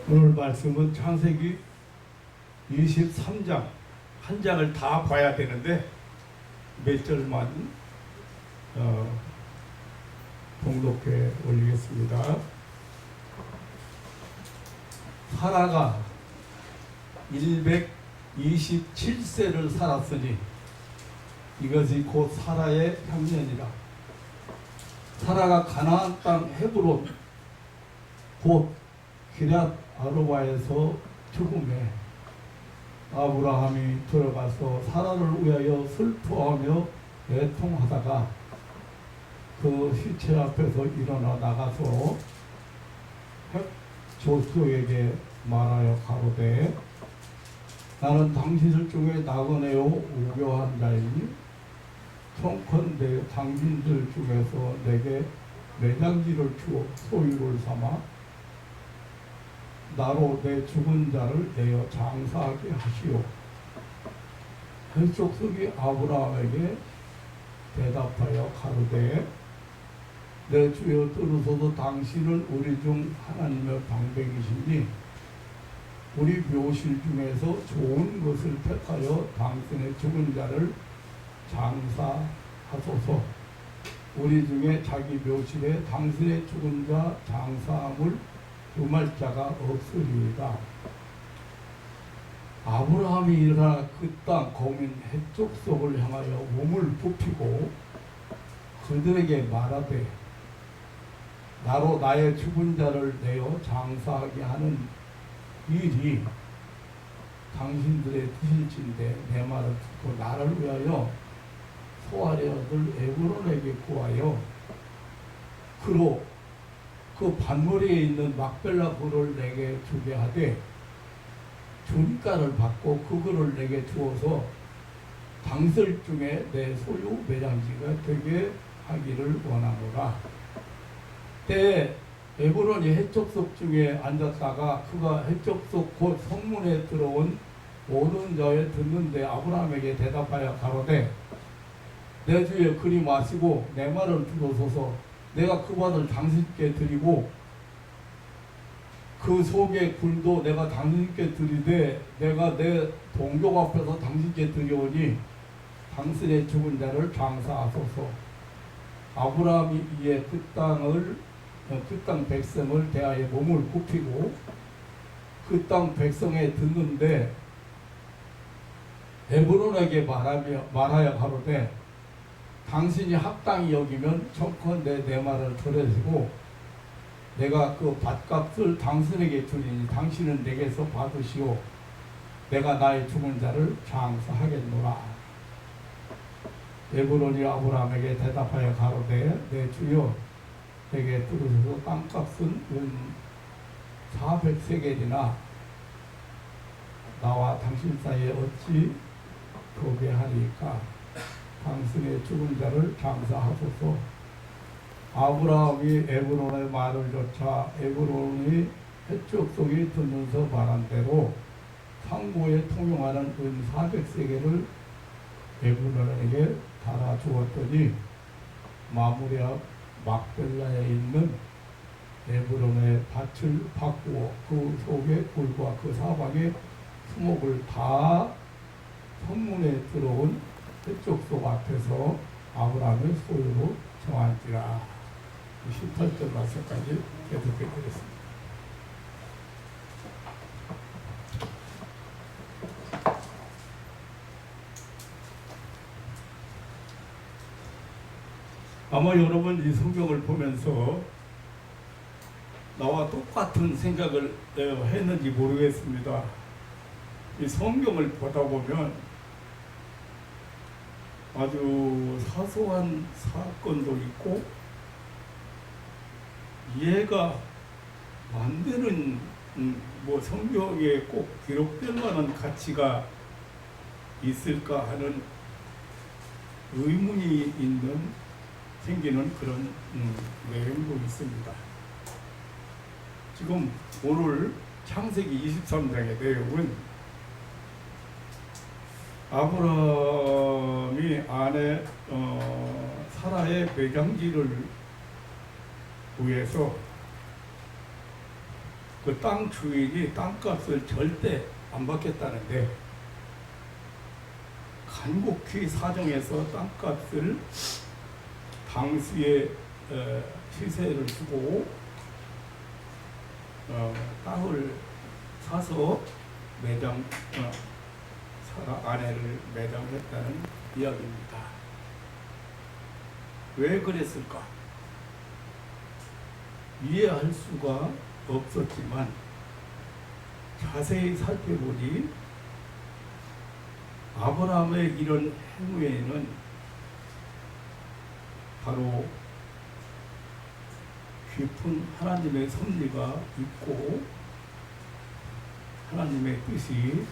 오늘 말씀은 창세기 23장 한 장을 다 봐야 되는데 몇 절만 봉독해 올리겠습니다. 사라가 127세를 살았으니 이것이 곧 사라의 향년이라. 사라가 가나안 땅 헤브론 곧 기럇 아르바에서 죽음에 아브라함이 들어가서 사라를 위하여 슬퍼하며 애통하다가 그 시체 앞에서 일어나 나가서 조수에게 말하여 가로되 나는 당신들 중에 나그네요 우겨한 자이니 청컨대 당신들 중에서 내게 매장지를 주어 소유를 삼아 나로 내 죽은 자를 내어 장사하게 하시오. 헬족속이 아브라함에게 대답하여 가로되 내 주여 들으소서 당신은 우리 중 하나님의 방백이시니 우리 묘실 중에서 좋은 것을 택하여 당신의 죽은 자를 장사하소서. 우리 중에 자기 묘실에 당신의 죽은 자 장사함을 금할 자가 없으리이다. 아브라함이 일어나 그 땅 거민 헷족속을 향하여 몸을 굽히고 그들에게 말하되 나로 나의 죽은 자를 내어 장사하게 하는 일이 당신들의 뜻일진데 내 말을 듣고 나를 위하여 소아의 아들 에브론에게 구하여 그로 그 반머리에 있는 막벨라 굴을 내게 주게 하되 준가를 받고 그 굴을 내게 주어서 당설 중에 내 소유 매장지가 되게 하기를 원하노라. 때에 에브론이 해적속 중에 앉았다가 그가 해적속 곧 성문에 들어온 모든 자에 듣는데 아브라함에게 대답하여 가로되 내 주에 그리 마시고 내 말을 들어소서. 내가 그 밭을 당신께 드리고 그 속의 굴도 내가 당신께 드리되 내가 내 동족 앞에서 당신께 드리오니 당신의 죽은 자를 장사하소서. 아브라함이 이에 그 땅 백성을 대하여 몸을 굽히고 그 땅 백성에 듣는데 에브론에게 말하여 가로되 당신이 합당히 여기면 청컨대 내 말을 들으시고 내가 그 밭값을 당신에게 주리니 당신은 내게서 받으시오. 내가 나의 죽은 자를 장사하겠노라. 에브론이 아브라함에게 대답하여 가로되 내 주여 내게 들으소서. 땅값은 은 400세겔이나 나와 당신 사이에 어찌 교배하리까. 당신의 죽은 자를 장사하소서. 아브라함이 에브론의 말을 좇아 에브론이 헷족속이 듣면서 말한 대로 상고에 통용하는 은 400세겔을 에브론에게 달아주었더니 마므레 앞 막벨라에 있는 에브론의 밭을 바꾸어 그 속에 굴과 그 사방에 수목을 다 성문에 들어온 헷족속 앞에서 아브라함의 소유로 정한지라. 18절 말씀까지 계속해 드리겠습니다. 아마 여러분 이 성경을 보면서 나와 똑같은 생각을 했는지 모르겠습니다. 이 성경을 보다 보면 아주 사소한 사건도 있고 이해가 안 되는 뭐 성경에 꼭 기록될 만한 가치가 있을까 하는 의문이 생기는 그런 내용도 있습니다. 지금 오늘 창세기 23장의 내용은 아브라함이 아내 사라의 매장지를 위해서 그 땅 주인이 땅값을 절대 안 받겠다는데 간곡히 사정해서 땅값을 당시에 시세를 주고 땅을 사서 매장 아내를 매장했다는 이야기입니다. 왜 그랬을까? 이해할 수가 없었지만 자세히 살펴보니 아브라함의 이런 행위에는 바로 깊은 하나님의 섭리가 있고 하나님의 뜻이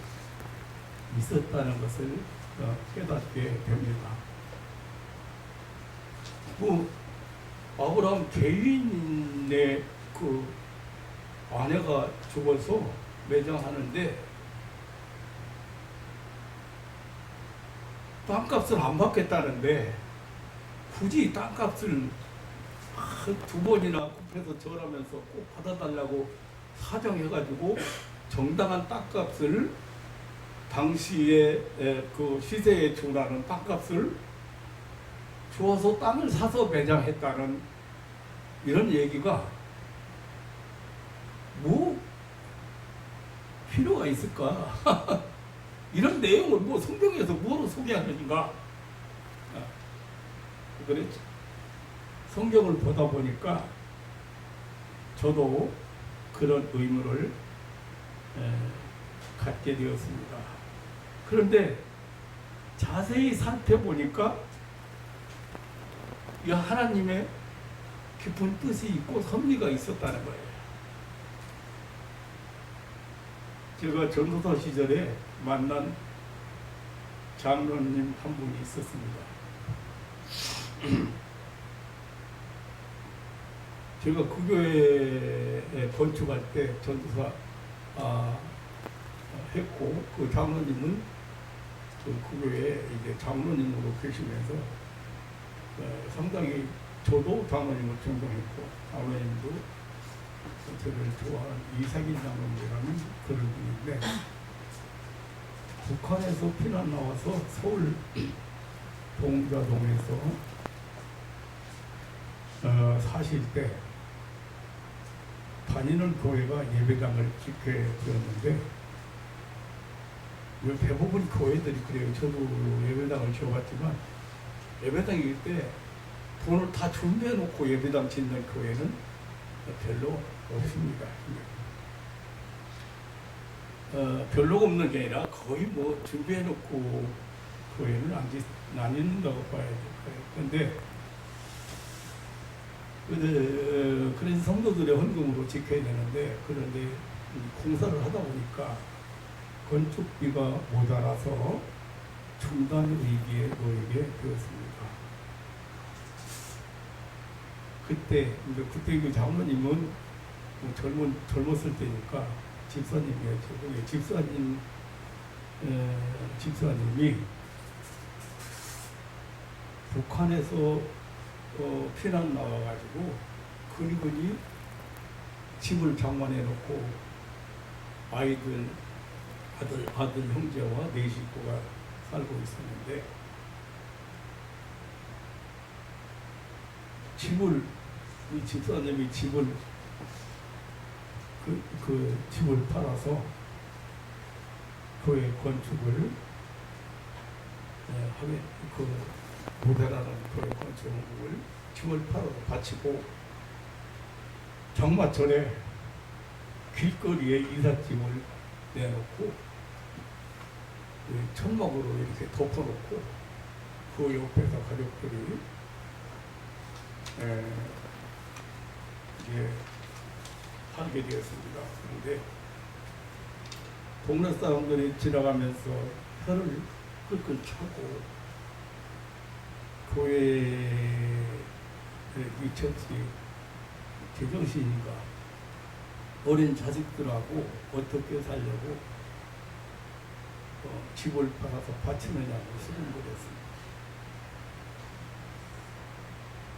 있었다는 것을 깨닫게 됩니다. 아브라함 개인의 그 아내가 죽어서 매장하는데 땅값을 안 받겠다는데 굳이 땅값을 두 번이나 kup해서 절하면서 꼭 받아달라고 사정해가지고 정당한 땅값을 당시에 그 시세에 준하는 땅값을 주어서 땅을 사서 매장했다는 이런 얘기가 뭐 필요가 있을까? 이런 내용을 뭐 성경에서 뭐로 소개하는가? 그랬죠. 성경을 보다 보니까 저도 그런 의무를 갖게 되었습니다. 그런데 자세히 살펴보니까 이 하나님의 깊은 뜻이 있고 섭리가 있었다는 거예요. 제가 전도사 시절에 만난 장로님 한 분이 있었습니다. 제가 그 교회에 건축할 때 전도사 했고 그 장로님은 그 교회에 이제 장로님으로 계시면서 상당히 저도 장로님을 존경했고 장로님도 저를 좋아하는 이삭인 장로님이라는 그런 분인데 북한에서 피난 나와서 서울 동자동에서 사실 때 다니는 교회가 예배당을 짓게 되었는데 대부분 교회들이 그래요. 저도 예배당을 지어봤지만 예배당일 때 돈을 다 준비해 놓고 예배당 짓는 교회는 별로 없습니다. 별로가 없는 게 아니라 거의 뭐 준비해 놓고 교회는 안 짓는다고 봐야 될 거예요. 그래서 성도들의 헌금으로 지켜야 되는데 그런데 공사를 하다 보니까 건축비가 모자라서 중단 위기에 놓이게 되었습니다. 그때 그 장로님은 젊었을 때니까 집사님이었죠. 집사님이 북한에서 피난 나와가지고 근근히 집을 장만해 놓고 아들 형제와 네 식구가 살고 있었는데 이 집사님이 집을 집을 팔아서 교회 건축을 하게 모델하는 교회 건축을 집을 팔아서 바치고 장마철에 길거리에 이삿짐을 내놓고 천막으로 이렇게 덮어놓고 그 옆에서 가족들이 이제 살게 되었습니다. 그런데 동네 사람들이 지나가면서 혀를 끌끌 차고 교회에 미쳤지 제정신인가 어린 자식들하고 어떻게 살려고 집을 팔아서 바치느냐고 수군거렸습니다.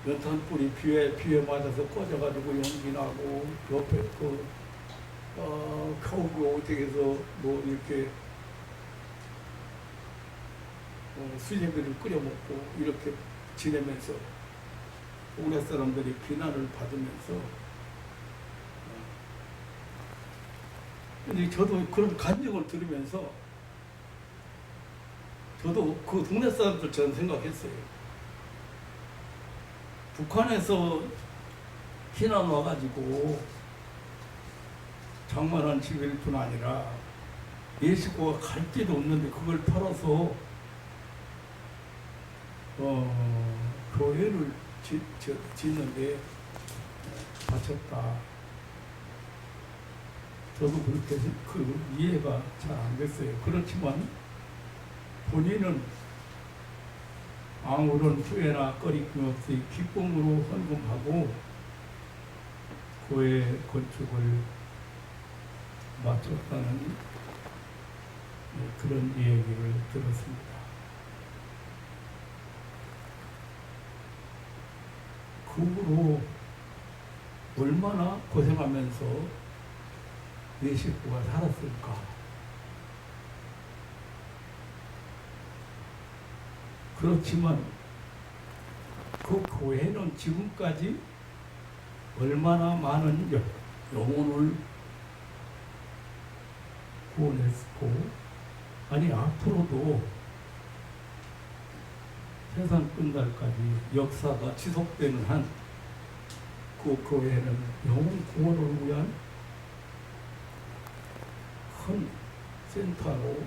연탄불이 비에 맞아서 꺼져가지고 연기 나고 옆에 겨우 어떻게 해서 뭐 이렇게 수제비를 끓여 먹고 이렇게 지내면서 동네 사람들이 비난을 받으면서 근데 저도 그런 간증을 들으면서 저도 그 동네 사람들처럼 생각했어요. 북한에서 피난 와가지고 장만한 집일 뿐 아니라 예식구가 갈 데도 없는데 그걸 털어서 교회를 짓는데 바쳤다. 저도 그렇게 그 이해가 잘 안 됐어요. 그렇지만 본인은 아무런 후회나 꺼리낌 없이 기쁨으로 헌금하고 교회 건축을 마쳤다는 그런 얘기를 들었습니다. 그 후로 얼마나 고생하면서 내 식구가 살았을까. 그렇지만 그 교회는 지금까지 얼마나 많은 영혼을 구원했고, 아니 앞으로도 세상 끝날까지 역사가 지속되는 한 그 교회는 영혼 구원을 위한 큰 센터로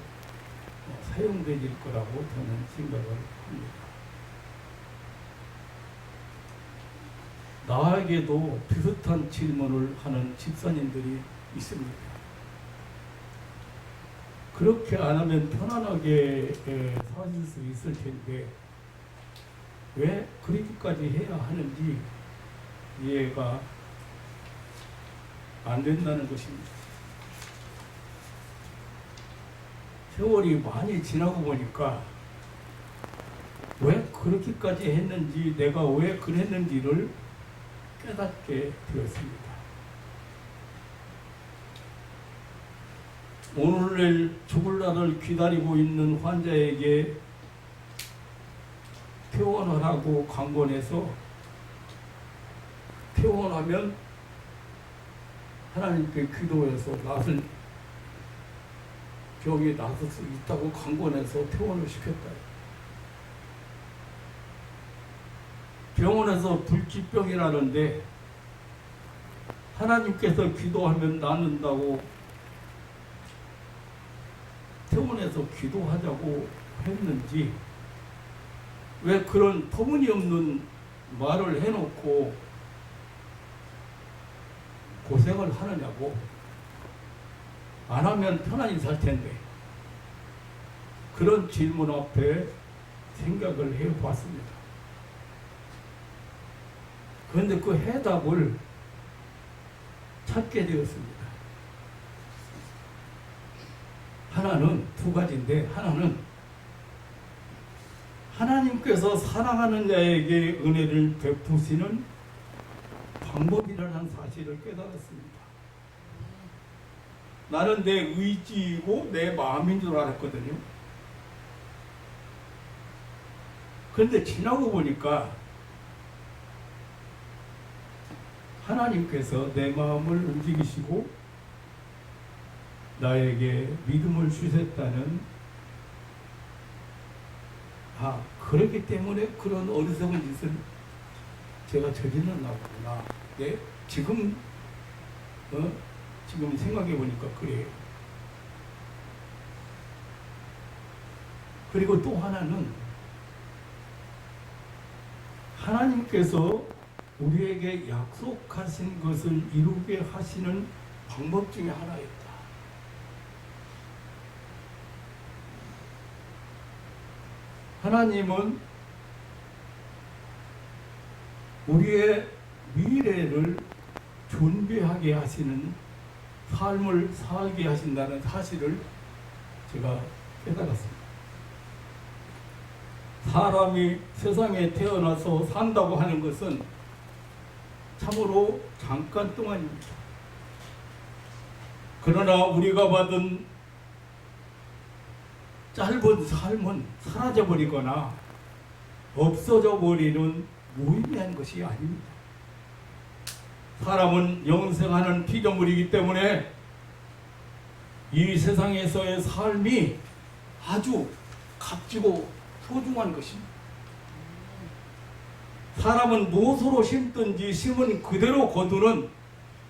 사용되질 거라고 저는 생각을 합니다. 나에게도 비슷한 질문을 하는 집사님들이 있습니다. 그렇게 안 하면 편안하게 사실 수 있을 텐데 왜 그렇게까지 해야 하는지 이해가 안 된다는 것입니다. 세월이 많이 지나고 보니까 왜 그렇게까지 했는지, 내가 왜 그랬는지를 깨닫게 되었습니다. 오늘날 죽을 날을 기다리고 있는 환자에게 퇴원하라고 강권해서 퇴원하면 하나님께 기도해서 병이 낫을 수 있다고 강권해서 퇴원을 시켰다. 병원에서 불치병이라는데 하나님께서 기도하면 낫는다고 퇴원해서 기도하자고 했는지, 왜 그런 터무니없는 말을 해놓고 고생을 하느냐고. 안 하면 편안히 살 텐데. 그런 질문 앞에 생각을 해봤습니다. 그런데 그 해답을 찾게 되었습니다. 하나는 두 가지인데, 하나는 하나님께서 사랑하는 자에게 은혜를 베푸시는 방법이라는 사실을 깨달았습니다. 나는 내 의지이고 내 마음인 줄 알았거든요. 그런데 지나고 보니까 하나님께서 내 마음을 움직이시고 나에게 믿음을 주셨다는, 그렇기 때문에 그런 어리석은 짓을 제가 저질렀나 보구나. 네? 지금 생각해 보니까 그래요. 그리고 또 하나는 하나님께서 우리에게 약속하신 것을 이루게 하시는 방법 중에 하나였다. 하나님은 우리의 미래를 준비하게 하시는 삶을 살게 하신다는 사실을 제가 깨달았습니다. 사람이 세상에 태어나서 산다고 하는 것은 참으로 잠깐 동안입니다. 그러나 우리가 받은 짧은 삶은 사라져버리거나 없어져 버리는 무의미한 것이 아닙니다. 사람은 영생하는 피조물이기 때문에 이 세상에서의 삶이 아주 값지고 소중한 것입니다. 사람은 무엇으로 심든지 심은 그대로 거두는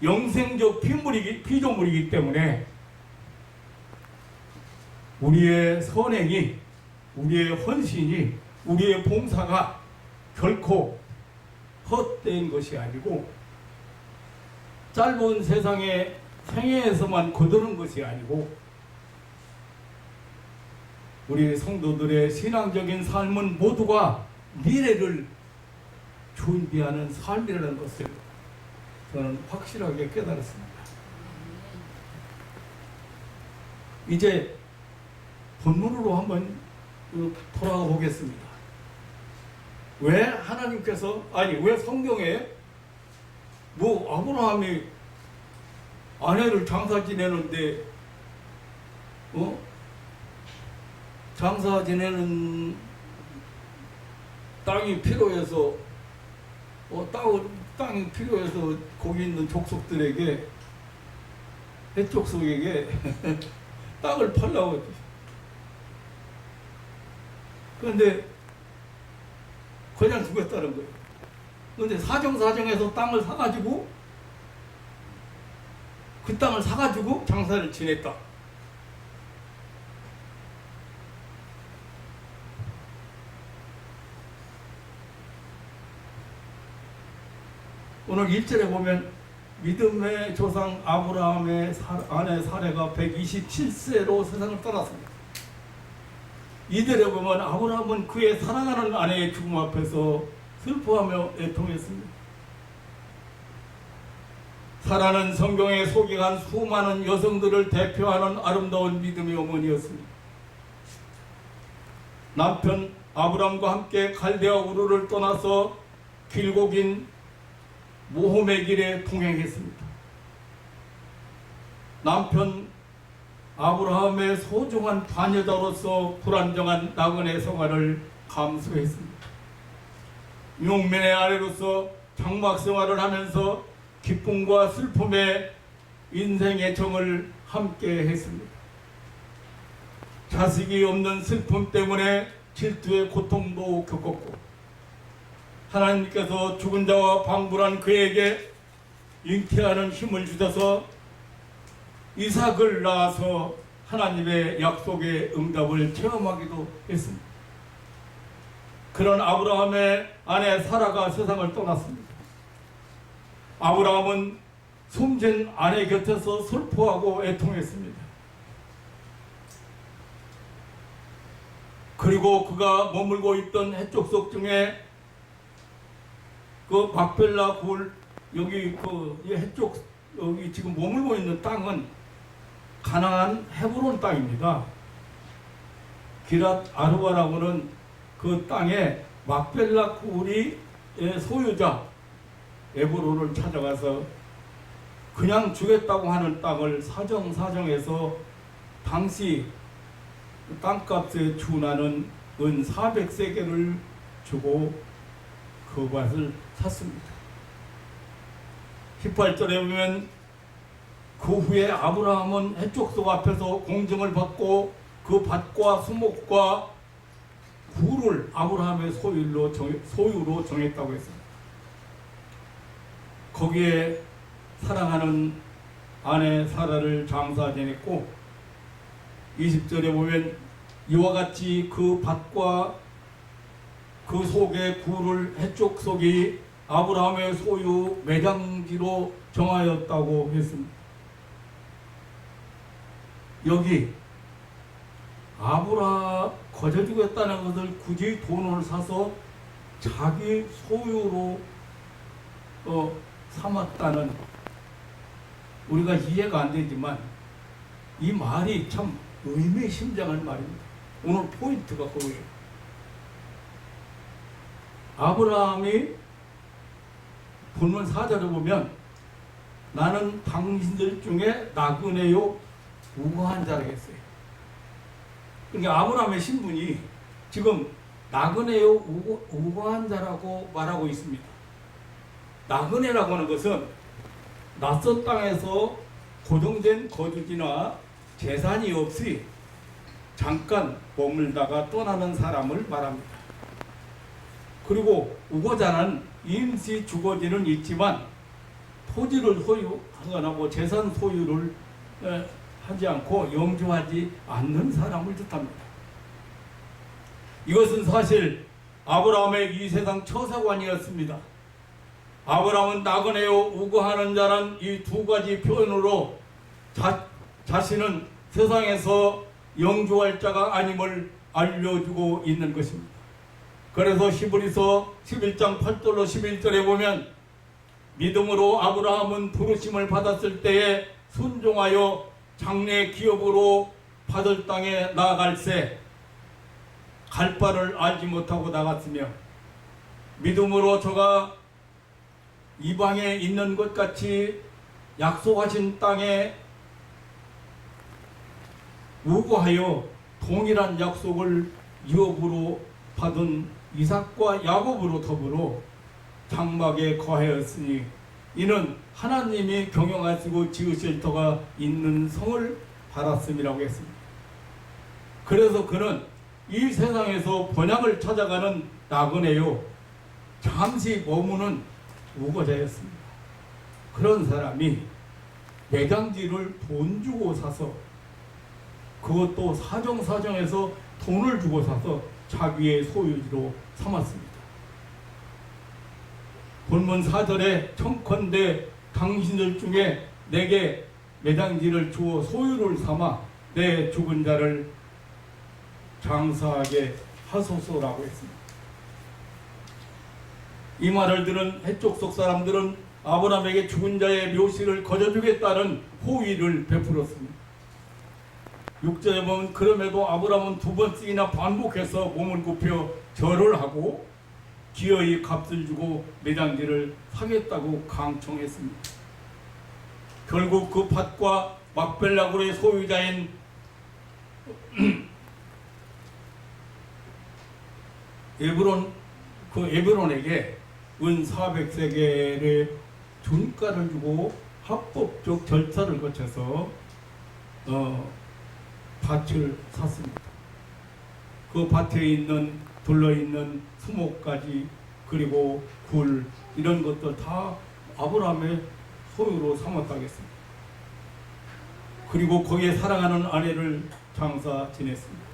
영생적 피조물이기 때문에 우리의 선행이, 우리의 헌신이, 우리의 봉사가 결코 헛된 것이 아니고 짧은 세상의 생애에서만 거두는 것이 아니고 우리 성도들의 신앙적인 삶은 모두가 미래를 준비하는 삶이라는 것을 저는 확실하게 깨달았습니다. 이제 본문으로 한번 돌아가 보겠습니다. 왜 하나님께서, 왜 성경에 아브라함이 아내를 장사 지내는데 장사 지내는 땅이 필요해서 땅이 필요해서 거기 있는 족속들에게, 해족속에게 땅을 팔라고 했죠. 그런데 그냥 죽였다는 거예요. 그런데 사정사정해서 땅을 사가지고 그 땅을 사가지고 장사를 지냈다. 오늘 1절에 보면 믿음의 조상 아브라함의 아내 사레가 127세로 세상을 떠났습니다. 2절에 보면 아브라함은 그의 사랑하는 아내의 죽음 앞에서 슬퍼하며 애통했습니다. 사라는 성경에 소개한 수많은 여성들을 대표하는 아름다운 믿음의 어머니였습니다. 남편 아브라함과 함께 갈대아 우르를 떠나서 길고 긴 모험의 길에 통행했습니다. 남편 아브라함의 소중한 반여자로서 불안정한 나그네 생활을 감수했습니다. 용면의 아내로서 장막 생활을 하면서 기쁨과 슬픔의 인생의 정을 함께 했습니다. 자식이 없는 슬픔 때문에 질투의 고통도 겪었고, 하나님께서 죽은 자와 방불한 그에게 잉태하는 힘을 주셔서 이삭을 낳아서 하나님의 약속의 응답을 체험하기도 했습니다. 그런 아브라함의 아내 사라가 세상을 떠났습니다. 아브라함은 숨진 아내 곁에서 슬퍼하고 애통했습니다. 그리고 그가 머물고 있던 해족속 중에 그 막벨라 굴, 여기 해쪽, 여기 지금 머물고 있는 땅은 가나안 헤브론 땅입니다. 기랏 아르바라고는 그 땅에 막벨라 굴이 소유자 에브론을 찾아가서 그냥 주겠다고 하는 땅을 사정해서 당시 땅값에 준하는 은 400세겔을 주고 그 밭을 샀습니다. 18절에 보면 그 후에 아브라함은 해족속 앞에서 공증을 받고 그 밭과 수목과 굴을 아브라함의 소유로 정했다고 했습니다. 거기에 사랑하는 아내 사라를 장사 지냈고, 20절에 보면 이와 같이 그 밭과 그 속의 굴을 해족속이 아브라함의 소유 매장지로 정하였다고 했습니다. 여기 거저주겠다는 것을 굳이 돈을 사서 자기 소유로 삼았다는, 우리가 이해가 안 되지만 이 말이 참 의미심장한 말입니다. 오늘 포인트가 그거예요. 아브라함이 본문 4절을 보면 나는 당신들 중에 나그네요 우고한 자라겠어요. 그러니까 아브라함의 신분이 지금 나그네요 우고한 자라고 말하고 있습니다. 나그네라고 하는 것은 낯선 땅에서 고정된 거주지나 재산이 없이 잠깐 머물다가 떠나는 사람을 말합니다. 그리고 우고자는 임시 주거지는 있지만 토지를 소유하거나 뭐 재산 소유를 하지 않고 영주하지 않는 사람을 뜻합니다. 이것은 사실 아브라함의 이 세상 처사관이었습니다. 아브라함은 나그네요 우고하는 자란 이 두 가지 표현으로 자신은 세상에서 영주할 자가 아님을 알려주고 있는 것입니다. 그래서 히브리서 11장 8절로 11절에 보면 믿음으로 아브라함은 부르심을 받았을 때에 순종하여 장래 기업으로 받을 땅에 나아갈새 갈 바를 알지 못하고 나갔으며 믿음으로 저가 이방에 있는 것 같이 약속하신 땅에 우고하여 동일한 약속을 유업으로 받은 이삭과 야곱으로 더불어 장막에 거하였으니 이는 하나님이 경영하시고 지으실 터가 있는 성을 받았음이라고 했습니다. 그래서 그는 이 세상에서 번향을 찾아가는 나그네요 잠시 머무는 우고자였습니다. 그런 사람이 매장지를 돈 주고 사서 그것도 사정사정해서 돈을 주고 사서 자기의 소유지로 삼았습니다. 본문 4절에 청컨대 당신들 중에 내게 매장지를 주어 소유를 삼아 내 죽은 자를 장사하게 하소서라고 했습니다. 이 말을 들은 해쪽 속 사람들은 아브라함에게 죽은 자의 묘실을 거저주겠다는 호의를 베풀었습니다. 6절에 보면 그럼에도 아브라함은 두 번씩이나 반복해서 몸을 굽혀 절을 하고 기어이 값을 주고 매장지를 사겠다고 강청했습니다. 결국 그 밭과 막벨라굴의 소유자인 에브론에게 은 400세겔의 준가를 주고 합법적 절차를 거쳐서 밭을 샀습니다. 그 밭에 둘러있는 수목가지 그리고 굴 이런 것들 다 아브라함의 소유로 삼았다겠습니다. 그리고 거기에 사랑하는 아내를 장사 지냈습니다.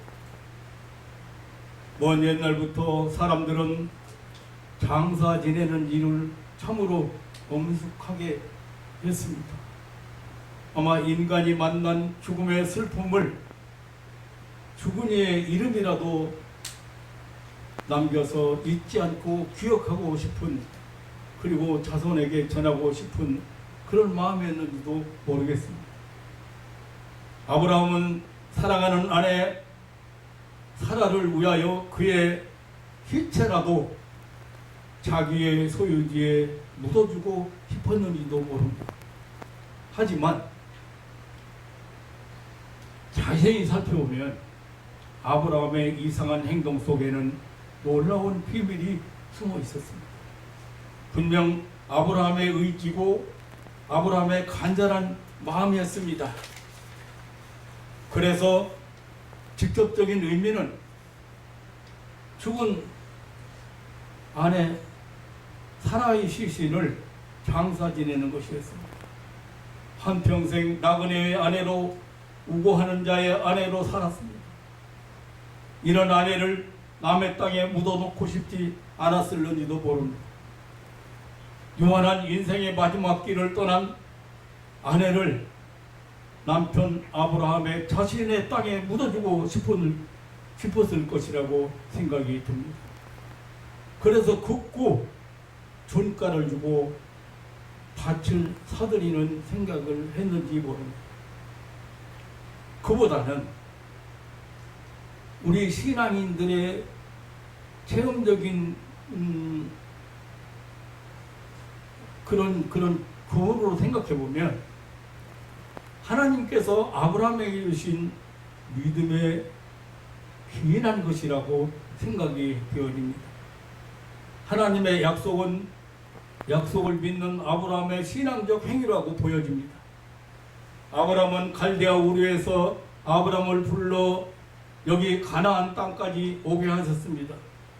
먼 옛날부터 사람들은 장사 지내는 일을 참으로 엄숙하게 했습니다. 아마 인간이 만난 죽음의 슬픔을 죽은 이의 이름이라도 남겨서 잊지 않고 기억하고 싶은 그리고 자손에게 전하고 싶은 그런 마음이었는지도 모르겠습니다. 아브라함은 사랑하는 아내 사라를 위하여 그의 희체라도 자기의 소유지에 묻어주고 싶었는지도 모릅니다. 하지만 자세히 살펴보면 아브라함의 이상한 행동 속에는 놀라운 비밀이 숨어 있었습니다. 분명 아브라함의 의지고 아브라함의 간절한 마음이었습니다. 그래서 직접적인 의미는 죽은 아내 사라의 시신을 장사 지내는 것이었습니다. 한평생 나그네의 아내로 우고하는 자의 아내로 살았습니다. 이런 아내를 남의 땅에 묻어놓고 싶지 않았을는지도 모릅니다. 유한한 인생의 마지막 길을 떠난 아내를 남편 아브라함의 자신의 땅에 묻어주고 싶었을 것이라고 생각이 듭니다. 그래서 굳고 준가를 주고 밭을 사들이는 생각을 했는지 모릅니다. 그보다는 우리 신앙인들의 체험적인 그런 그으로 생각해 보면 하나님께서 아브라함에게 주신 믿음의 귀인한 것이라고 생각이 되어집니다. 하나님의 약속은 약속을 믿는 아브라함의 신앙적 행위라고 보여집니다. 아브라함은 갈대아 우르에서 아브라함을 불러 여기 가나안 땅까지 오게 하셨습니다.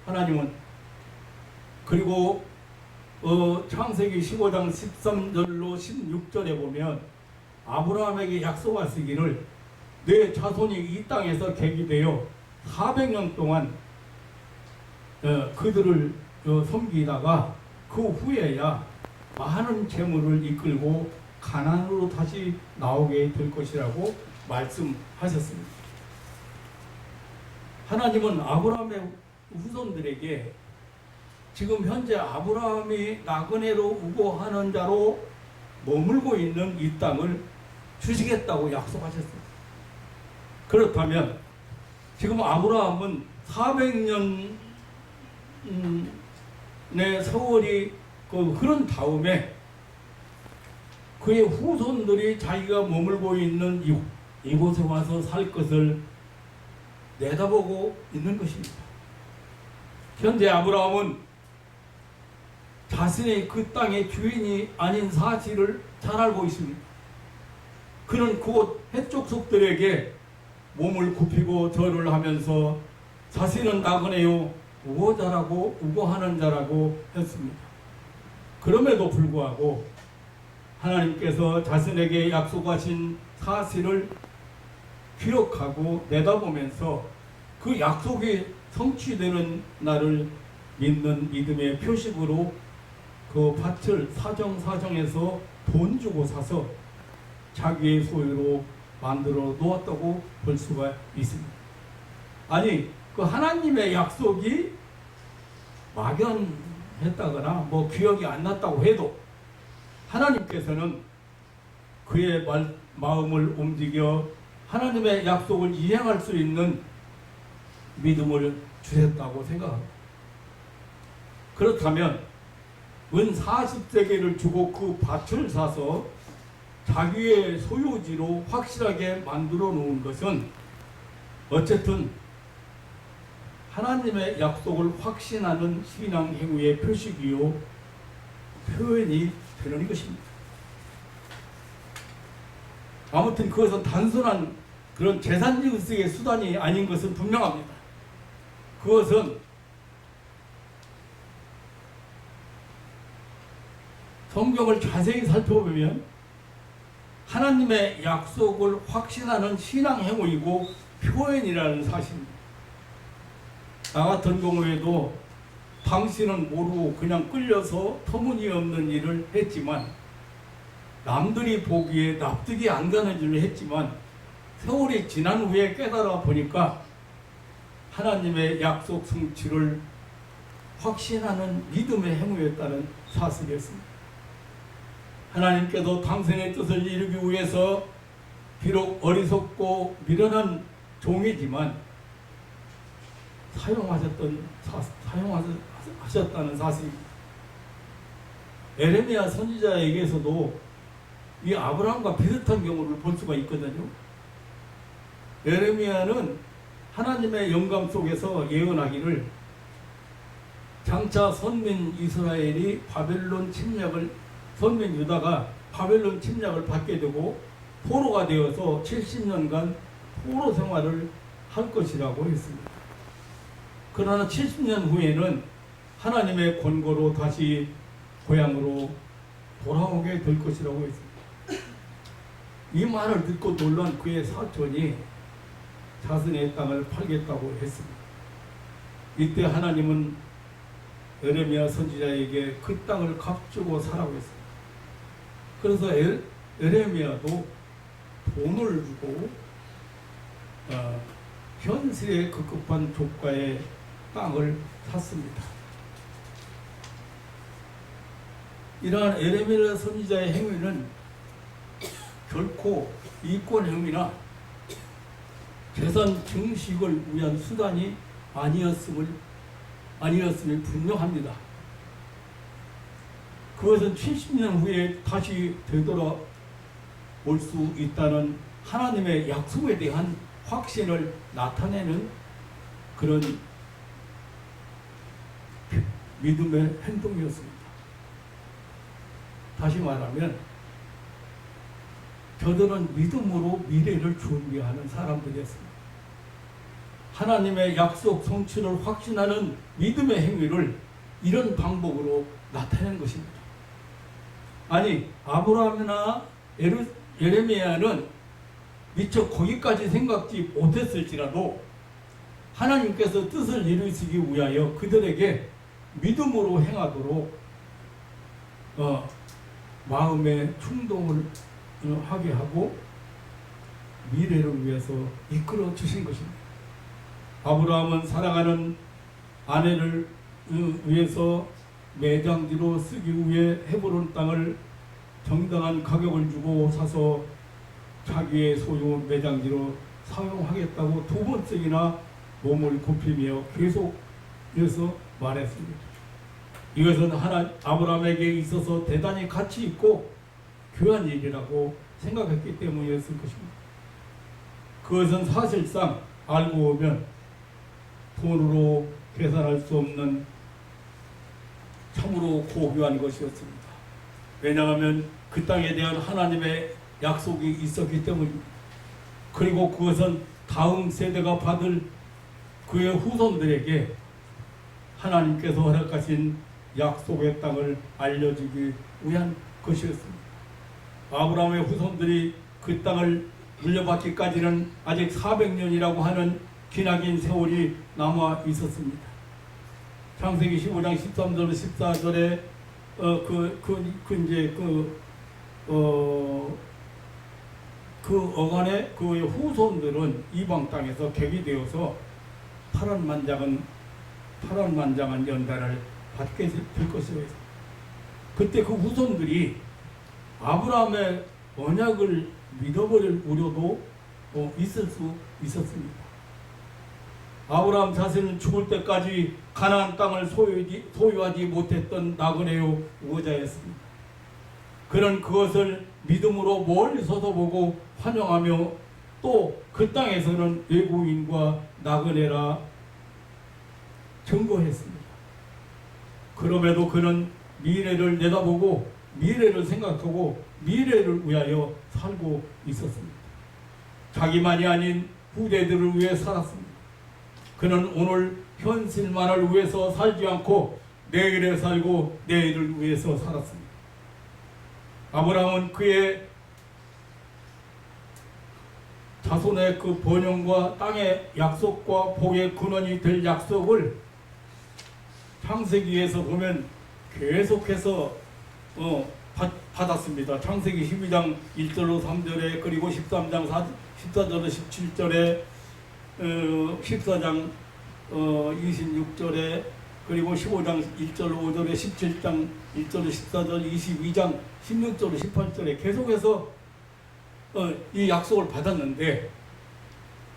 하나님은. 그리고 창세기 15장 13절로 16절에 보면 아브라함에게 약속하시기를 내 자손이 이 땅에서 계기되어 400년 동안 그들을 섬기다가 그 후에야 많은 재물을 이끌고 가나안으로 다시 나오게 될 것이라고 말씀하셨습니다. 하나님은 아브라함의 후손들에게 지금 현재 아브라함이 나그네로 우고하는 자로 머물고 있는 이 땅을 주시겠다고 약속하셨습니다. 그렇다면 지금 아브라함은 400년의 세월이 흐른 다음에 그의 후손들이 자기가 머물고 있는 이곳에 와서 살 것을 내다보고 있는 것입니다. 현재 아브라함은 자신의 그 땅의 주인이 아닌 사실을 잘 알고 있습니다. 그는 그곳 해족속들에게 몸을 굽히고 절을 하면서 자신은 나그네요 우고자라고 우고하는 자라고 했습니다. 그럼에도 불구하고 하나님께서 자신에게 약속하신 사실을 기억하고 내다보면서 그 약속이 성취되는 날을 믿는 믿음의 표식으로 그 밭을 사정사정해서 돈 주고 사서 자기의 소유로 만들어 놓았다고 볼 수가 있습니다. 아니 그 하나님의 약속이 막연했다거나 기억이 안 났다고 해도 하나님께서는 그의 마음을 움직여 하나님의 약속을 이행할 수 있는 믿음을 주셨다고 생각합니다. 그렇다면 은 40세계를 주고 그 밭을 사서 자기의 소유지로 확실하게 만들어 놓은 것은 어쨌든 하나님의 약속을 확신하는 신앙 행위의 표식이요 표현이 되는 것입니다. 아무튼 그것은 단순한 그런 재산지급식의 수단이 아닌 것은 분명합니다. 그것은 성경을 자세히 살펴보면 하나님의 약속을 확신하는 신앙 행위이고 표현이라는 사실입니다. 나 같은 경우에도 당신은 모르고 그냥 끌려서 터무니없는 일을 했지만 남들이 보기에 납득이 안 가는 일을 했지만 세월이 지난 후에 깨달아 보니까 하나님의 약속 성취를 확신하는 믿음의 행위였다는 사실이었습니다. 하나님께서 당신의 뜻을 이루기 위해서 비록 어리석고 미련한 종이지만 사용하셨다는 사실입니다. 에레미야 선지자에게서도 이 아브라함과 비슷한 경우를 볼 수가 있거든요. 에레미야는 하나님의 영감 속에서 예언하기를 장차 선민 이스라엘이 선민 유다가 바벨론 침략을 받게 되고 포로가 되어서 70년간 포로 생활을 할 것이라고 했습니다. 그러나 70년 후에는 하나님의 권고로 다시 고향으로 돌아오게 될 것이라고 했습니다. 이 말을 듣고 놀란 그의 사촌이 자신의 땅을 팔겠다고 했습니다. 이때 하나님은 에레미야 선지자에게 그 땅을 값주고 사라고 했습니다. 그래서 에레미야도 돈을 주고 현실에 급급한 조가의 땅을 샀습니다. 이러한 에레미야 선지자의 행위는 결코 이권 행위나 재산 증식을 위한 수단이 아니었음이 분명합니다. 그것은 70년 후에 다시 되돌아올 수 있다는 하나님의 약속에 대한 확신을 나타내는 그런 믿음의 행동이었습니다. 다시 말하면 저들은 믿음으로 미래를 준비하는 사람들이었습니다. 하나님의 약속 성취를 확신하는 믿음의 행위를 이런 방법으로 나타낸 것입니다. 아니, 아브라함이나 예레미야는 미처 거기까지 생각지 못했을지라도 하나님께서 뜻을 이루시기 위하여 그들에게 믿음으로 행하도록 마음의 충동을 하게 하고 미래를 위해서 이끌어 주신 것입니다. 아브라함은 사랑하는 아내를 위해서 매장지로 쓰기 위해 헤브론 땅을 정당한 가격을 주고 사서 자기의 소유 매장지로 사용하겠다고 두 번씩이나 몸을 굽히며 계속해서 말했습니다. 이것은 아브라함에게 있어서 대단히 가치 있고 귀한 일이라고 생각했기 때문이었을 것입니다. 그것은 사실상 알고 보면 돈으로 계산할 수 없는 참으로 고귀한 것이었습니다. 왜냐하면 그 땅에 대한 하나님의 약속이 있었기 때문입니다. 그리고 그것은 다음 세대가 받을 그의 후손들에게 하나님께서 허락하신 약속의 땅을 알려주기 위한 것이었습니다. 아브라함의 후손들이 그 땅을 물려받기까지는 아직 400년이라고 하는 기나긴 세월이 남아 있었습니다. 창세기 15장 13절 14절에 그 어간의 그의 후손들은 이방 땅에서 객이 되어서 파란만장한 연단을 받게 될 것이라고 했습니다. 그때 그 후손들이 아브라함의 언약을 믿어버릴 우려도 있을 수 있었습니다. 아브라함 자신은 죽을 때까지 가나안 땅을 소유하지 못했던 나그네요 우호자였습니다. 그는 그것을 믿음으로 멀리서도 보고 환영하며 또 그 땅에서는 외국인과 나그네라 증거했습니다. 그럼에도 그는 미래를 내다보고 미래를 생각하고 미래를 위하여 살고 있었습니다. 자기만이 아닌 후대들을 위해 살았습니다. 그는 오늘 현실만을 위해서 살지 않고 내일에 살고 내일을 위해서 살았습니다. 아브라함은 그의 자손의 그 번영과 땅의 약속과 복의 근원이 될 약속을 창세기에서 보면 계속해서 받았습니다. 창세기 12장 1절로 3절에 그리고 13장 14절로 17절에 14장 26절에 그리고 15장 1절로 5절에 17장 1절로 14절 22장 16절로 18절에 계속해서 이 약속을 받았는데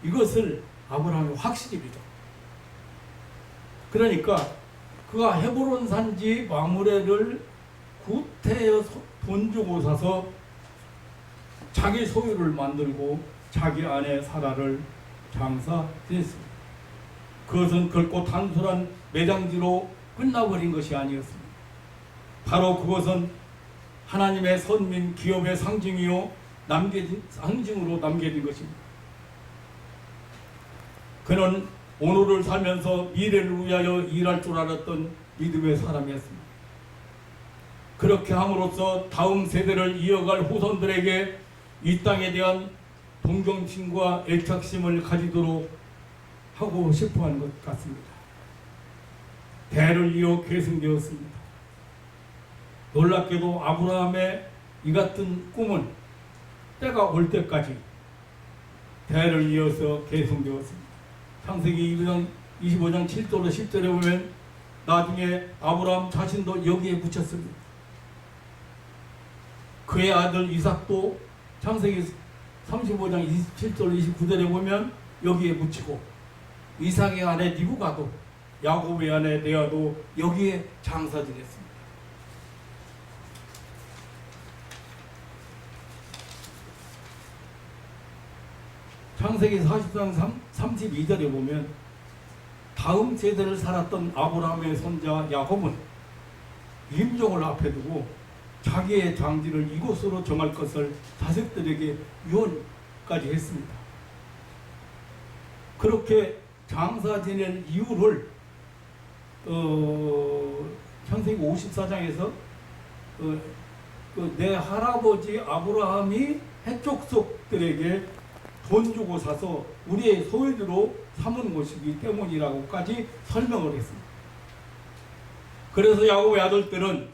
이것을 아브라함이 확실히 믿어. 그러니까 그가 헤브론 산지 마므레를 구태여 돈 주고 사서 자기 소유를 만들고 자기 아내 사라를 장사했습니다. 그것은 결코 단순한 매장지로 끝나버린 것이 아니었습니다. 바로 그것은 하나님의 선민 기업의 상징으로 남겨진 것입니다. 그는 오늘을 살면서 미래를 위하여 일할 줄 알았던 믿음의 사람이었습니다. 그렇게 함으로써 다음 세대를 이어갈 후손들에게 이 땅에 대한 동정심과 애착심을 가지도록 하고 싶어하는 것 같습니다. 대를 이어 계승되었습니다. 놀랍게도 아브라함의 이 같은 꿈은 때가 올 때까지 대를 이어서 계승되었습니다. 창세기 25장 7절로 10절에 보면 나중에 아브라함 자신도 여기에 붙였습니다. 그의 아들 이삭도 창세기 35장 27절 29절에 보면 여기에 붙이고 이삭의 아내 리브가도 야곱의 아내 레아도 여기에 장사 지냈습니다. 창세기 40장 32절에 보면 다음 세대를 살았던 아브라함의 손자 야곱은 임종을 앞에 두고 자기의 장지를 이곳으로 정할 것을 자식들에게 유언까지 했습니다. 그렇게 장사 지낸 이유를 창세기 54장에서 내 할아버지 아브라함이 해족속들에게 돈 주고 사서 우리의 소유로 삼은 것이기 때문이라고까지 설명을 했습니다. 그래서 야곱의 아들들은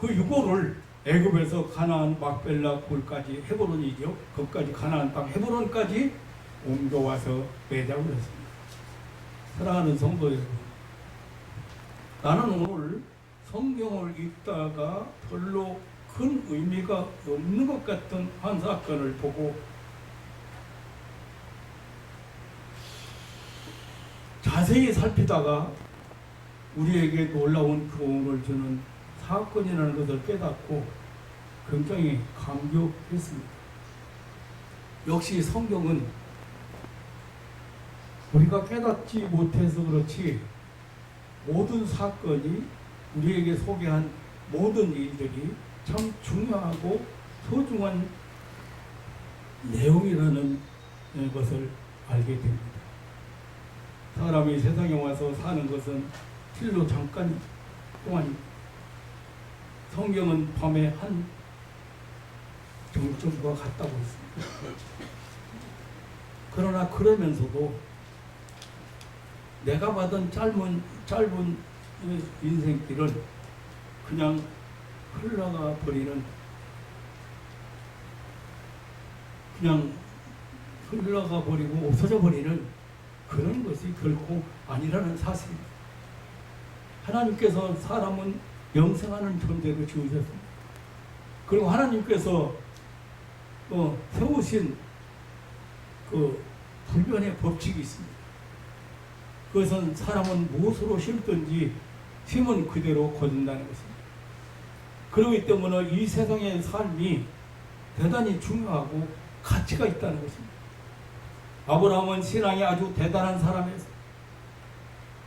그 유고를 애굽에서 가나안 막벨라 골까지 헤브론이죠. 거기까지 가나안 땅 헤브론까지 옮겨와서 매장을 했습니다. 사랑하는 성도 여러분, 나는 오늘 성경을 읽다가 별로 큰 의미가 없는 것 같은 한 사건을 보고 자세히 살피다가 우리에게 놀라운 교훈을 주는 사건이라는 것을 깨닫고 굉장히 감격했습니다. 역시 성경은 우리가 깨닫지 못해서 그렇지 모든 사건이 우리에게 소개한 모든 일들이 참 중요하고 소중한 내용이라는 것을 알게 됩니다. 사람이 세상에 와서 사는 것은 필로 잠깐 동안, 성경은 밤의 한 정점과 같다고 했습니다. 그러나 그러면서도 내가 받은 짧은 인생길은 그냥 흘러가 버리는, 그냥 흘러가 버리고 없어져 버리는 그런 것이 결코 아니라는 사실입니다. 하나님께서 사람은 영생하는 존재로 지으셨습니다. 그리고 하나님께서 세우신 그 불변의 법칙이 있습니다. 그것은 사람은 무엇으로 심든지 심은 그대로 거둔다는 것입니다. 그렇기 때문에 이 세상의 삶이 대단히 중요하고 가치가 있다는 것입니다. 아브라함은 신앙이 아주 대단한 사람이었습니다.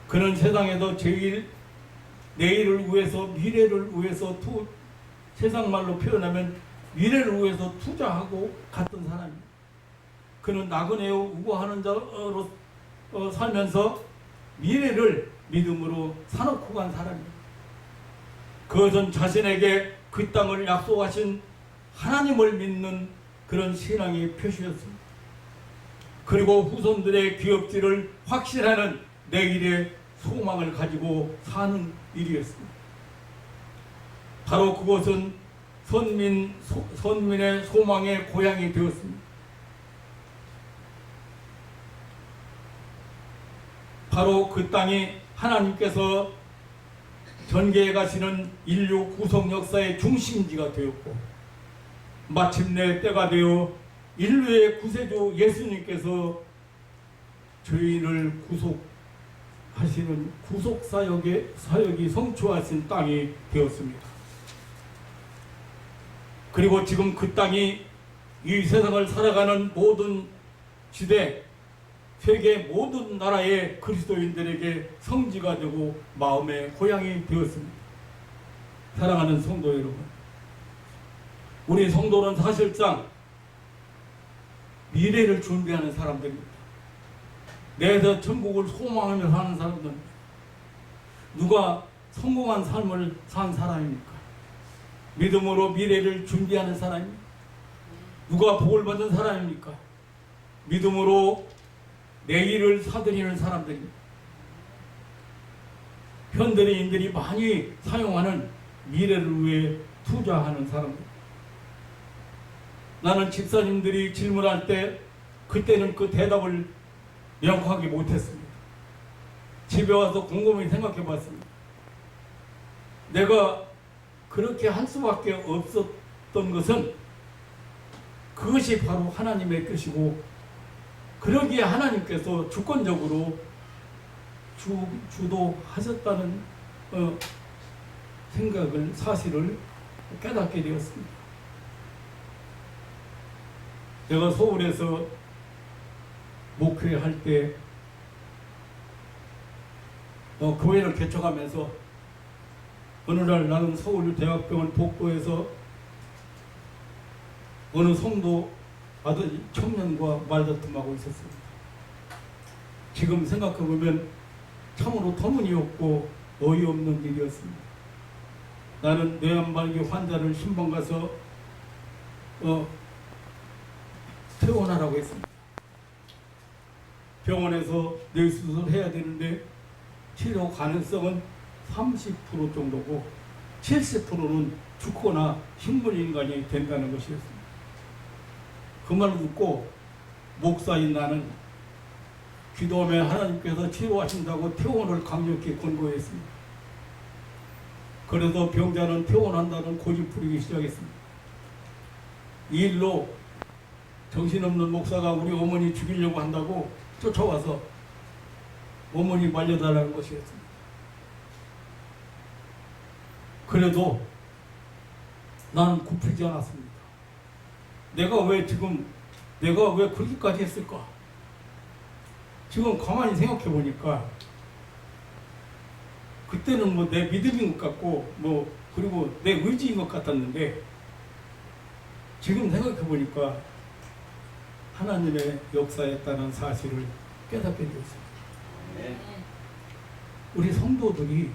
그는 세상에서 제일 내일을 위해서, 미래를 위해서, 세상 말로 표현하면 미래를 위해서 투자하고 갔던 사람입니다. 그는 나그네요 우고하는 자로 살면서 미래를 믿음으로 사놓고 간 사람입니다. 그것은 자신에게 그 땅을 약속하신 하나님을 믿는 그런 신앙의 표시였습니다. 그리고 후손들의 기업지를 확신하는 내일의 소망을 가지고 사는 일이었습니다. 바로 그것은 선민의 소망의 고향이 되었습니다. 바로 그 땅이 하나님께서 전개해 가시는 인류 구속 역사의 중심지가 되었고, 마침내 때가 되어 인류의 구세주 예수님께서 죄인을 구속하시는 구속사역이 성취하신 땅이 되었습니다. 그리고 지금 그 땅이 이 세상을 살아가는 모든 시대, 세계 모든 나라의 그리스도인들에게 성지가 되고 마음의 고향이 되었습니다. 사랑하는 성도 여러분, 우리 성도는 사실상 미래를 준비하는 사람들입니다. 내에서 천국을 소망하며 사는 사람들입니다. 누가 성공한 삶을 산 사람입니까? 믿음으로 미래를 준비하는 사람입니다. 누가 복을 받은 사람입니까? 믿음으로 내일을 사들이는 사람들입니다. 현대인들이 많이 사용하는 미래를 위해 투자하는 사람들. 나는 집사님들이 질문할 때 그때는 그 대답을 명확하게 못했습니다. 집에 와서 곰곰이 생각해 봤습니다. 내가 그렇게 할 수밖에 없었던 것은 그것이 바로 하나님의 뜻이고, 그러기에 하나님께서 주권적으로 주도하셨다는 사실을 깨닫게 되었습니다. 제가 서울에서 목회할 때 교회를 개척하면서 어느 날 나는 서울대학병원 복도에서 어느 성도 아들 청년과 말다툼하고 있었습니다. 지금 생각해보면 참으로 터무니없고 어이없는 일이었습니다. 나는 뇌암말기 환자를 신방 가서 퇴원하라고 했습니다. 병원에서 뇌수술을 해야 되는데 치료 가능성은 30% 정도고 70%는 죽거나 식물인간이 된다는 것이었습니다. 그 말을 듣고 목사인 나는 기도하며 하나님께서 치료하신다고 퇴원을 강력히 권고했습니다. 그래서 병자는 퇴원한다는 고집 부리기 시작했습니다. 이 일로 정신없는 목사가 우리 어머니 죽이려고 한다고 쫓아와서 어머니 말려달라는 것이었습니다. 그래도 나는 굽히지 않았습니다. 내가 왜 그렇게까지 했을까? 지금 가만히 생각해 보니까 그때는 뭐 내 믿음인 것 같고 그리고 내 의지인 것 같았는데 지금 생각해 보니까 하나님의 역사였다는 사실을 깨닫게 되었습니다. 우리 성도들이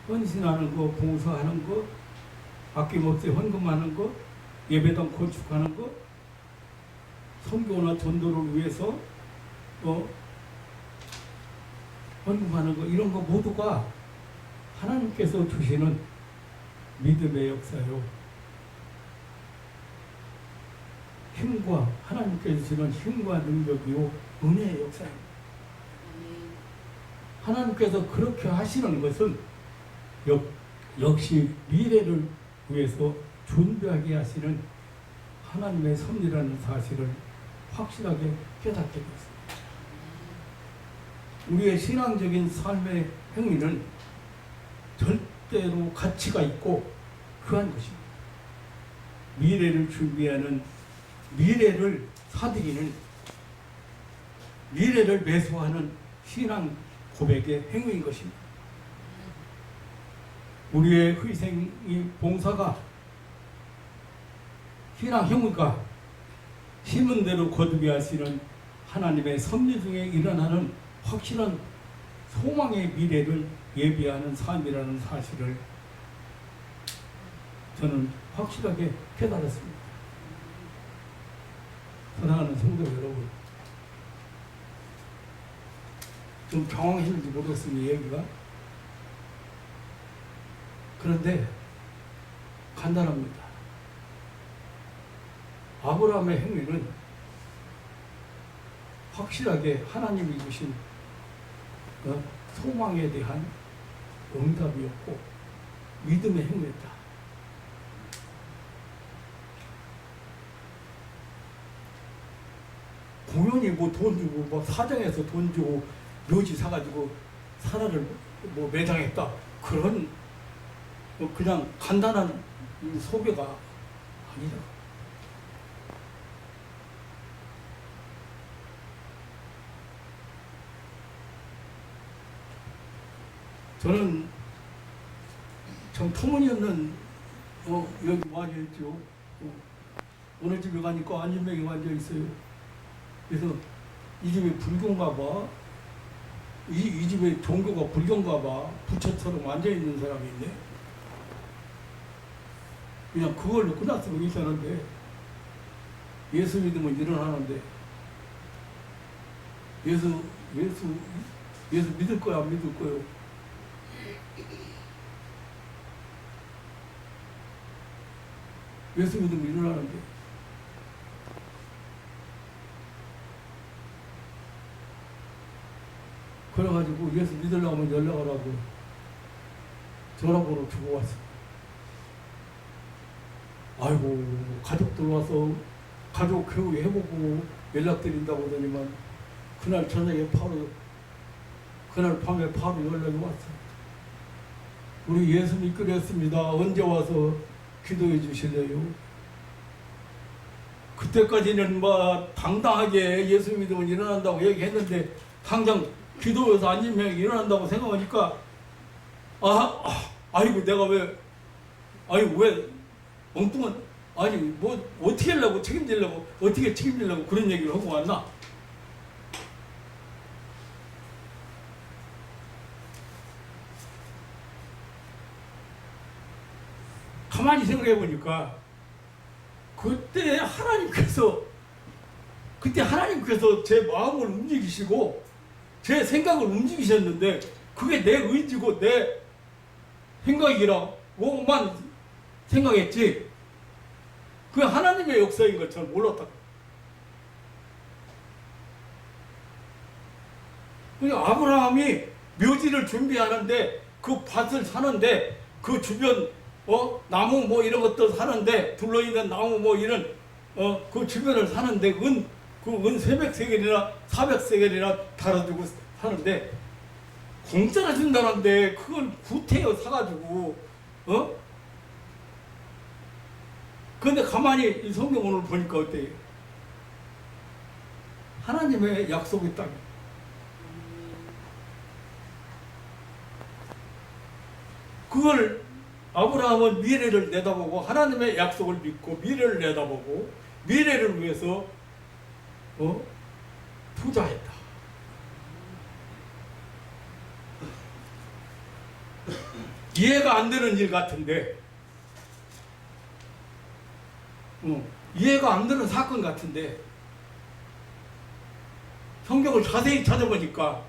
헌신하는 거, 봉사하는 거, 아낌없이 헌금하는 거, 예배당 건축하는 거, 선교나 전도를 위해서 헌금하는 거, 이런 거 모두가 하나님께서 주시는 믿음의 역사요. 하나님께서 주시는 힘과 능력이요, 은혜의 역사입니다. 하나님께서 그렇게 하시는 것은 역시 미래를 위해서 준비하게 하시는 하나님의 섭리라는 사실을 확실하게 깨닫게 됐습니다. 우리의 신앙적인 삶의 행위는 절대로 가치가 있고 그한 것입니다. 미래를 준비하는, 미래를 사들이는, 미래를 매수하는 신앙 고백의 행위인 것입니다. 우리의 희생이 봉사가, 신앙 행위가 심은 대로 거두게 하시는 하나님의 섭리 중에 일어나는 확실한 소망의 미래를 예비하는 삶이라는 사실을 저는 확실하게 깨달았습니다. 사랑하는 성도 여러분, 좀 당황했는지 모르겠습니다, 얘기가. 그런데 간단합니다. 아브라함의 행위는 확실하게 하나님이 주신 소망에 대한 응답이었고 믿음의 행위였다. 공연히 뭐 돈 주고 막 사장에서 돈 주고 묘지 사가지고 사라를 뭐 매장했다, 그런 그냥 간단한 소개가 아니다. 저는 참 터무니없는 여기 많이 했죠. 어느 집에 가니까 안진뱅이 앉아 있어요. 그래서 이 집에 불교인가 봐. 이 집에 종교가 불교인가 봐. 부처처럼 앉아 있는 사람이 있네. 그냥 그걸로 끝났으면 괜찮은데, 예수 믿으면 일어나는데, 예수 믿을 거야, 안 믿을 거요? 예수 믿으면 일어나는데. 그래가지고 예수 믿으려면 연락하라고 전화번호 주고 왔어. 아이고, 가족들 와서 가족 교육 해보고 연락드린다고 하더니만 그날 저녁에 그날 밤에 바로 연락이 왔어. 우리 예수 믿기로 했습니다. 언제 와서 기도해 주실래요? 그때까지는 뭐 당당하게 예수 믿으면 일어난다고 얘기했는데 당장 기도해서 앉으면 일어난다고 생각하니까 아이고 내가 왜 엉뚱한 아니 뭐 어떻게 하려고 책임지려고 어떻게 책임지려고 그런 얘기를 하고 왔나? 가만히 생각해 보니까 그때 하나님께서 제 마음을 움직이시고 제 생각을 움직이셨는데 그게 내 의지고 내 생각이라고만 생각했지 그 하나님의 역사인 것처럼 몰랐다. 아브라함이 묘지를 준비하는데 그 밭을 사는데 그 주변 나무 뭐 이런 것도 사는데 둘러있는 나무 뭐 이런 그 주변을 사는데 은 300세겔이나 400세겔이나 달아주고 사는데 공짜로 준다는데 그걸 구태여 사가지고 근데 가만히 이 성경 오늘 보니까 어때요? 하나님의 약속이 있다면 그걸 아브라함은 미래를 내다보고 하나님의 약속을 믿고 미래를 내다보고 미래를 위해서 투자했다. 이해가 안 되는 일 같은데 이해가 안 되는 사건 같은데 성경을 자세히 찾아보니까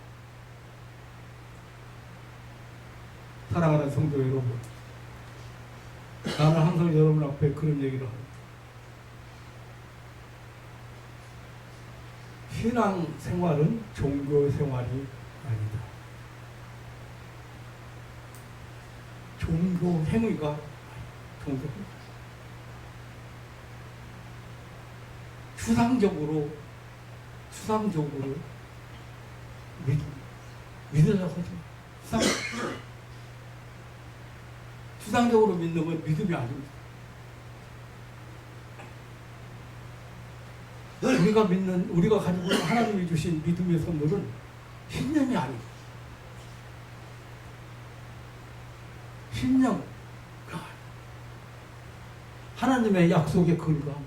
사랑하는 성도 여러분 나는 항상 여러분 앞에 그런 얘기를 합니다. 신앙 생활은 종교 생활이 아니다. 종교 행위가 종교 추상적으로 믿으려고 하지 추상적으로 믿는 건 믿음이 아닙니다. 우리가 가지고 있는 하나님이 주신 믿음의 선물은 신념이 아닙니다. 신념, 하나님의 약속의 근거.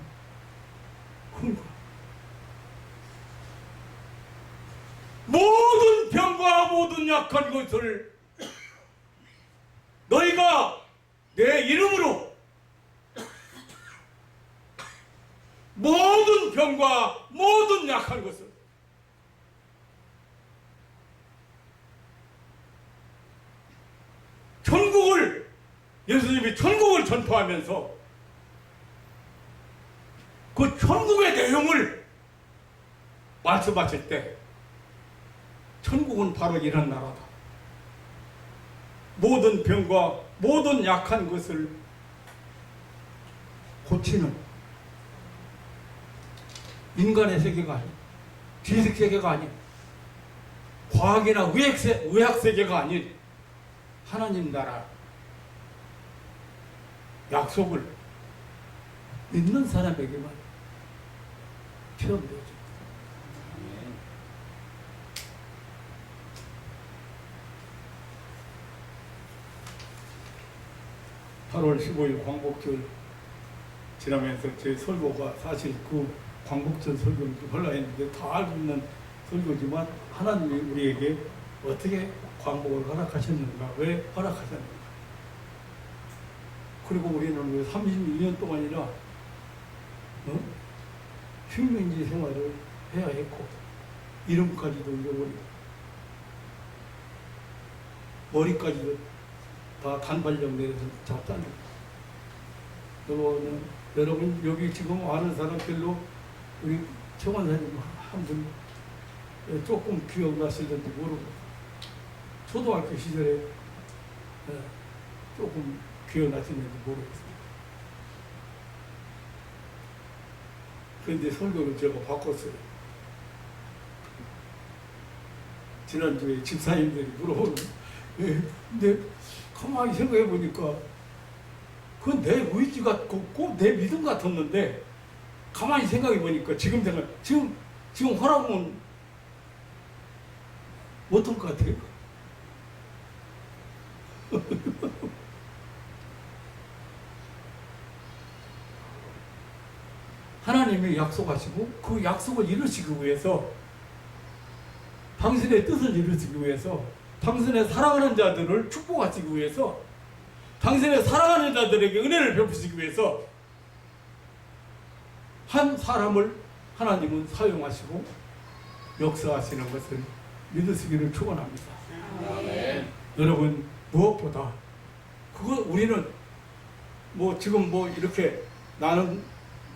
모든 병과 모든 약한 것을 너희가 내 이름으로 모든 병과 모든 약한 것을 예수님이 천국을 전파하면서 그 천국의 내용을 말씀하실 때 천국은 바로 이런 나라다. 모든 병과 모든 약한 것을 고치는 인간의 세계가 아니야. 지식 세계가 아니야. 과학이나 의학 세계가 아닌 하나님 나라 약속을 믿는 사람에게만 체험되어집니다. 8월 15일 광복절 지나면서 제 설교가 사실 그 광복절 설교를 하려고 했는데 다 알고 있는 설교지만 하나님이 우리에게 어떻게 광복을 허락하셨는가, 왜 허락하셨는가. 그리고 우리는 왜 32년 동안이나 휴민지 생활을 해야 했고 이름까지도 잊어버리고 머리까지도 다 단발령 내려서 잡잖아요. 여러분 여기 지금 아는 사람들로 우리 청원사님 한 분 조금 기억나실는지 모르고 초등학교 시절에 조금 기억나시는지 모르겠습니다. 그런데 설교를 제가 바꿨어요. 지난주에 집사님들이 물어보는 근데 가만히 생각해 보니까 그건 내 의지 같고 내 믿음 같았는데 가만히 생각해 보니까 지금 허락은 못할 것 같아요. 하나님이 약속하시고 그 약속을 이루시기 위해서 당신의 뜻을 이루시기 위해서 당신의 사랑하는 자들을 축복하시기 위해서 당신의 사랑하는 자들에게 은혜를 베푸시기 위해서 한 사람을 하나님은 사용하시고 역사하시는 것을 믿으시기를 축원합니다. 아멘. 여러분 무엇보다 그거 우리는 뭐 지금 뭐 이렇게 나는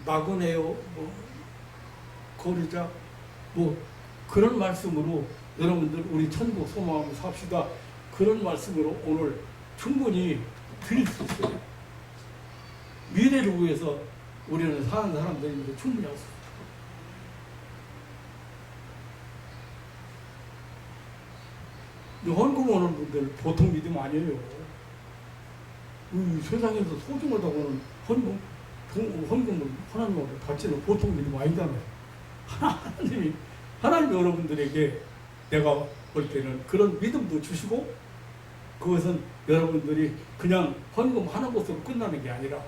나그네요 뭐 거리자 뭐 그런 말씀으로 여러분들 우리 천국 소망하며 삽시다 그런 말씀으로 오늘 충분히 드릴 수 있어요. 미래를 위해서 우리는 사는 사람들인데 충분히 할 수 있어요. 헌금 오는 분들 보통 믿음 아니에요. 이 세상에서 소중하다고는 헌금을 하나님으로 받지는 보통 믿음 아니잖아요. 하나님 여러분들에게 내가 볼 때는 그런 믿음도 주시고 그것은 여러분들이 그냥 헌금 하는 것으로 끝나는 게 아니라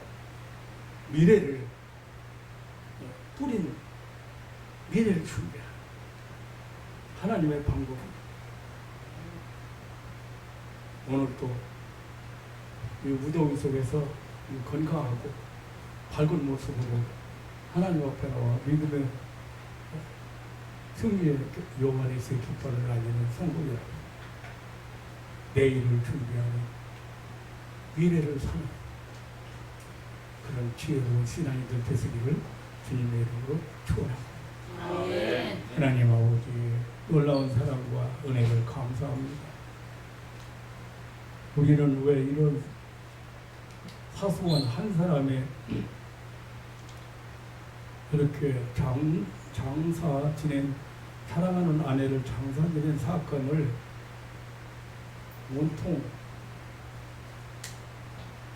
미래를 뿌리는 미래를 준비하는 하나님의 방법입니다. 오늘 또 이 무더위 속에서 건강하고 밝은 모습으로 하나님 앞에 나와 믿음의 승리의 요한에서의 깃발을 날리는 성도들 내일을 준비하는 미래를 사는 그런 지혜로운 신앙이들 되시기를 주님의 이름으로 축원합니다. 아멘. 하나님 아버지의 놀라운 사랑과 은혜를 감사합니다. 우리는 왜 이런 사소한 한 사람의 이렇게 장사 지낸 사랑하는 아내를 장사 지낸 사건을 온통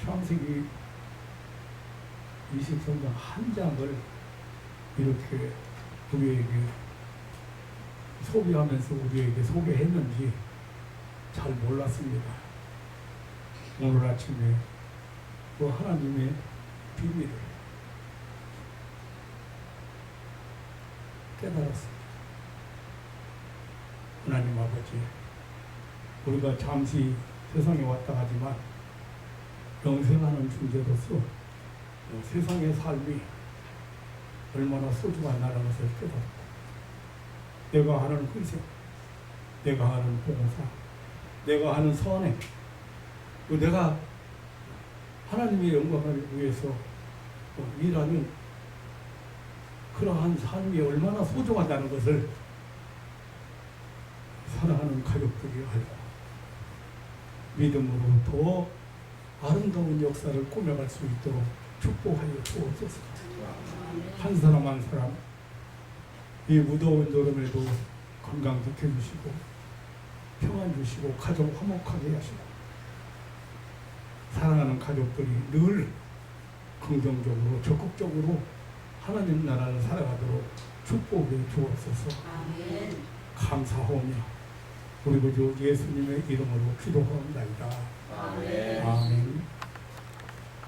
창세기 23장 한 장을 이렇게 우리에게 소비하면서 우리에게 소개했는지 잘 몰랐습니다. 오늘 아침에 그 하나님의 비밀을 깨달았습니다. 하나님 아버지, 우리가 잠시 세상에 왔다 가지만 영생하는 존재로서 세상의 삶이 얼마나 소중하다는 것을 깨달았고 내가 하는 희생, 내가 하는 봉사, 내가 하는 선행, 내가 하나님의 영광을 위해서 일하는 그러한 삶이 얼마나 소중하다는 것을 사랑하는 가족들이 알고 믿음으로 더 아름다운 역사를 꾸며갈 수 있도록 축복하여 주옵소서. 한 사람 한 사람 이 무더운 여름에도 건강 지켜주시고 평안 주시고 가정 화목하게 하시고 사랑하는 가족들이 늘 긍정적으로 적극적으로 하나님 나라를 살아가도록 축복해 주옵소서. 아멘. 감사하오며 우리 구주 예수님의 이름으로 기도하옵나이다. 아멘. 아멘.